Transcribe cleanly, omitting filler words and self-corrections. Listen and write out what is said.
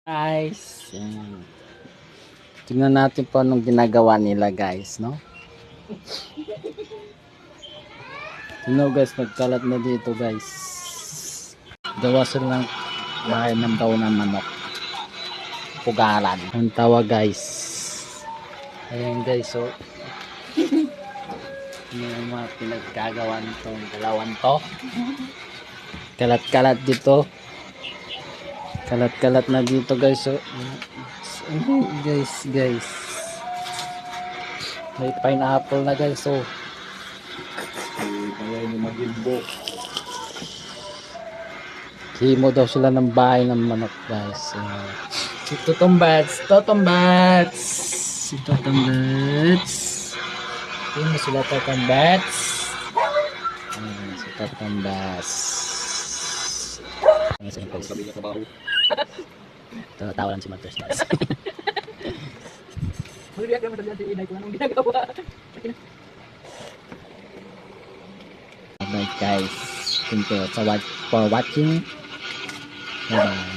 Guys, tingnan natin po anong ginagawa nila guys, no? Guys, nagkalat na dito guys. Gawa sila ng bahay ng daw ng manok. Pugaran. Ang tawag guys. Ayan guys, so. Yung mga pinagkagawa nitong dalawan to. Kalat-kalat dito. Kalat-kalat na dito guys, so. Guys. May pineapple na guys, so. Himo daw sila ng bahay ng manok guys. Si Totombats. Himo sila Totombats. Si Totombats. Tawa lang si Matos guys. Magbiyak naman sa si Inay kung anong ginagawa. Bye guys. Thank you for watching. Bye bye.